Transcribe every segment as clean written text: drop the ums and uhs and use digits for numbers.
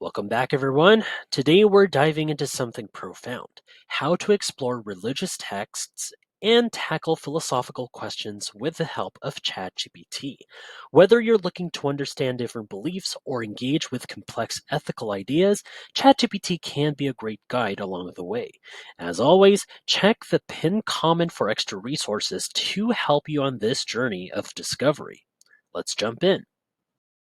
Welcome back, everyone. Today we're diving into something profound: how to explore religious texts and tackle philosophical questions with the help of ChatGPT. Whether you're looking to understand different beliefs or engage with complex ethical ideas, ChatGPT can be a great guide along the way. As always, check the pinned comment for extra resources to help you on this journey of discovery. Let's jump in.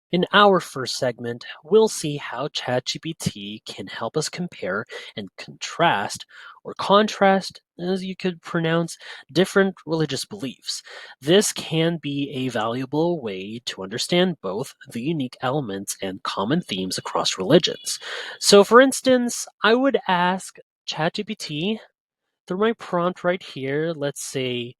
In our first segment, we'll see how ChatGPT can help us compare and contrast, as you could pronounce, different religious beliefs. This can be a valuable way to understand both the unique elements and common themes across religions. So, for instance, I would ask ChatGPT through my prompt right here, let's say,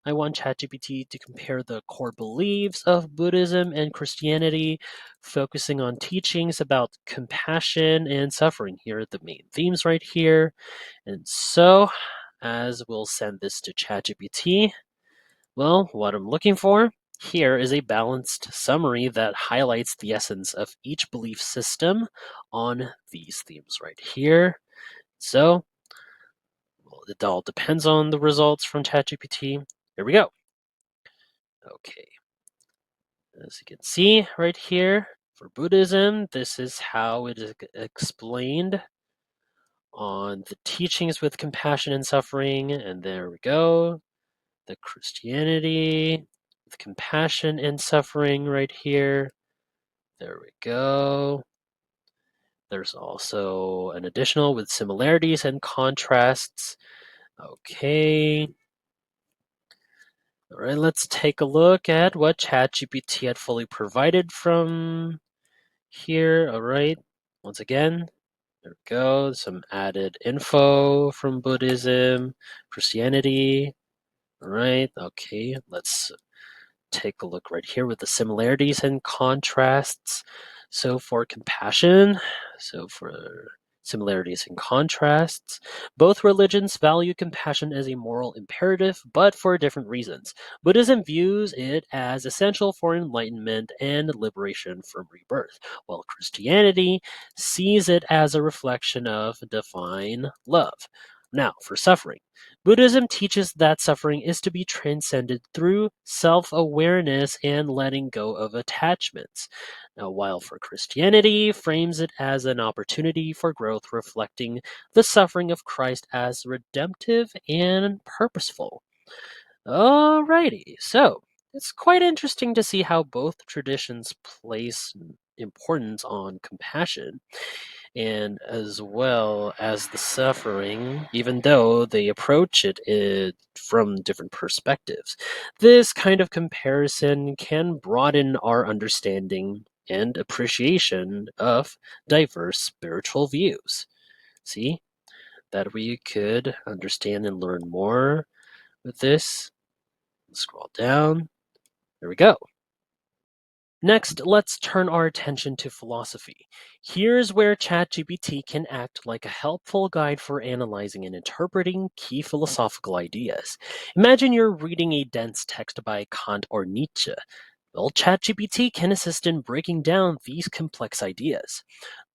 I want ChatGPT to compare the core beliefs of Buddhism and Christianity, focusing on teachings about compassion and suffering. Here are the main themes right here. And so, as we'll send this to ChatGPT, well, what I'm looking for here is a balanced summary that highlights the essence of each belief system on these themes right here. So, well, it all depends on the results from ChatGPT. Here we go. Okay. As you can see right here, for Buddhism, this is how it is explained on the teachings with compassion and suffering. And there we go. The Christianity with compassion and suffering right here. There we go. There's also an additional with similarities and contrasts. Okay. All right, let's take a look at what ChatGPT had fully provided from here. All right, once again, there we go. Some added info from Buddhism, Christianity. All right, okay, let's take a look right here with the similarities and contrasts. So for compassion, so for similarities and contrasts, both religions value compassion as a moral imperative, but for different reasons. Buddhism views it as essential for enlightenment and liberation from rebirth, while Christianity sees it as a reflection of divine love. Now, for suffering. Buddhism teaches that suffering is to be transcended through self awareness and letting go of attachments. Now, while for Christianity frames it as an opportunity for growth, reflecting the suffering of Christ as redemptive and purposeful. Alrighty, so it's quite interesting to see how both traditions place importance on compassion and as well as the suffering, even though they approach it from different perspectives. This kind of comparison can broaden our understanding and appreciation of diverse spiritual views. See, that we could understand and learn more with this. Scroll down. There we go. Next, let's turn our attention to philosophy. Here's where ChatGPT can act like a helpful guide for analyzing and interpreting key philosophical ideas. Imagine you're reading a dense text by Kant or Nietzsche. Well, ChatGPT can assist in breaking down these complex ideas.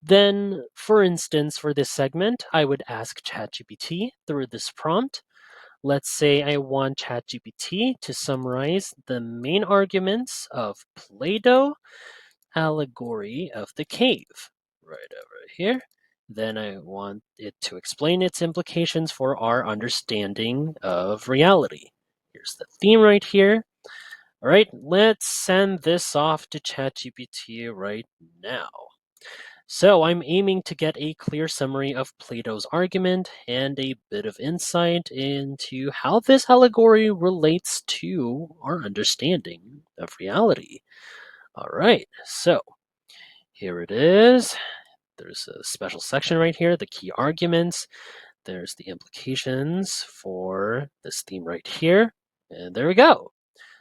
Then, for instance, for this segment, I would ask ChatGPT through this prompt. Let's say I want ChatGPT to summarize the main arguments of Plato allegory of the cave, right over here. Then I want it to explain its implications for our understanding of reality. Here's the theme right here. All right, let's send this off to ChatGPT right now. So I'm aiming to get a clear summary of Plato's argument and a bit of insight into how this allegory relates to our understanding of reality. All right, so here it is. There's a special section right here, the key arguments. There's the implications for this theme right here. And there we go.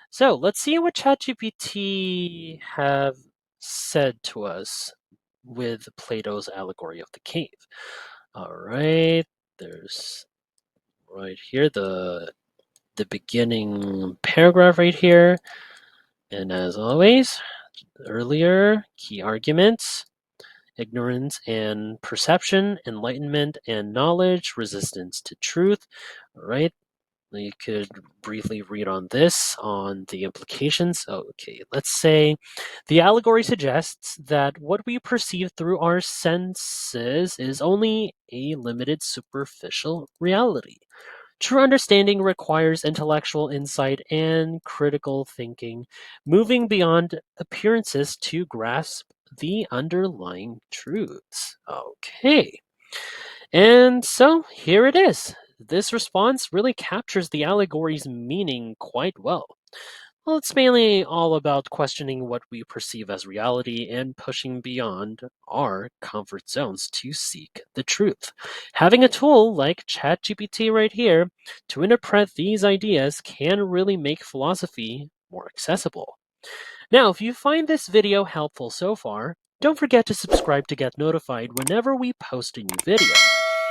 So let's see what ChatGPT have said to us with Plato's allegory of the cave. All right, there's right here the beginning paragraph right here. And as always, earlier key arguments. ignorance and perception, enlightenment and knowledge, resistance to truth. All right. You could briefly read on this, on the implications. Okay, let's say the allegory suggests that what we perceive through our senses is only a limited superficial reality. True understanding requires intellectual insight and critical thinking, moving beyond appearances to grasp the underlying truths. Okay. And so here it is. This response really captures the allegory's meaning quite well. Well, it's mainly all about questioning what we perceive as reality and pushing beyond our comfort zones to seek the truth. Having a tool like ChatGPT right here to interpret these ideas can really make philosophy more accessible. Now, if you find this video helpful so far, don't forget to subscribe to get notified whenever we post a new video.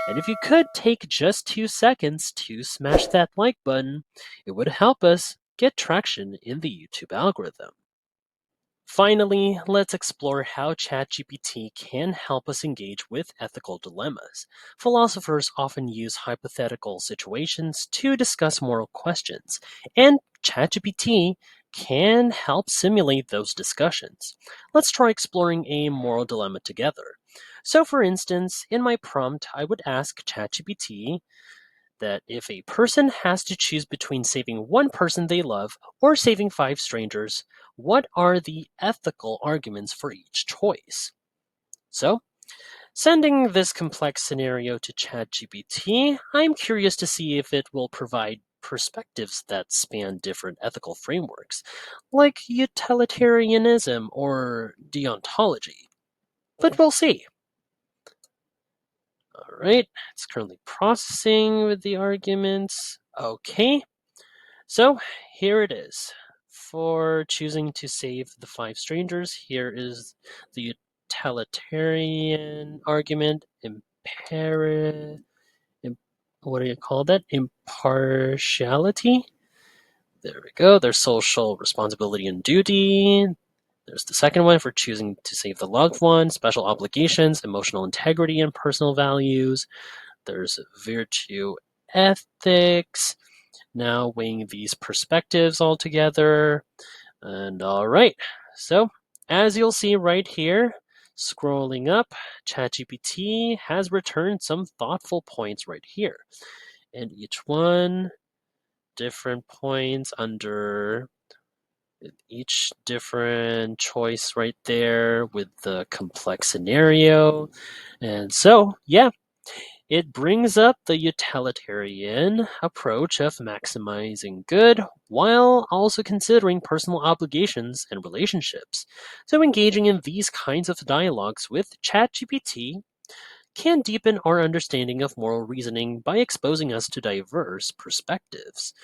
And if you could take just 2 seconds to smash that like button, it would help us get traction in the YouTube algorithm. Finally, let's explore how ChatGPT can help us engage with ethical dilemmas. Philosophers often use hypothetical situations to discuss moral questions, and ChatGPT can help simulate those discussions. Let's try exploring a moral dilemma together. So, for instance, in my prompt, I would ask ChatGPT that if a person has to choose between saving one person they love or saving five strangers, what are the ethical arguments for each choice? So, sending this complex scenario to ChatGPT, I'm curious to see if it will provide perspectives that span different ethical frameworks, like utilitarianism or deontology. But we'll see. All right, it's currently processing with the arguments. Okay, so here it is. For choosing to save the five strangers, here is the utilitarian argument. What do you call that? Impartiality. There we go. There's social responsibility and duty. There's the second one for choosing to save the loved one, special obligations, emotional integrity, and personal values. There's virtue ethics. Now weighing these perspectives all together. And all right, so as you'll see right here, scrolling up, ChatGPT has returned some thoughtful points right here. And each one, different points under each different choice right there with the complex scenario. And so, yeah, it brings up the utilitarian approach of maximizing good while also considering personal obligations and relationships. So, engaging in these kinds of dialogues with ChatGPT can deepen our understanding of moral reasoning by exposing us to diverse perspectives.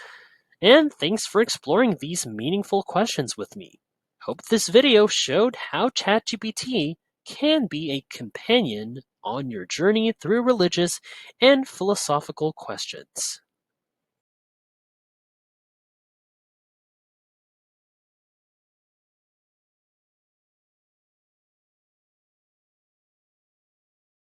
And thanks for exploring these meaningful questions with me. Hope this video showed how ChatGPT can be a companion on your journey through religious and philosophical questions.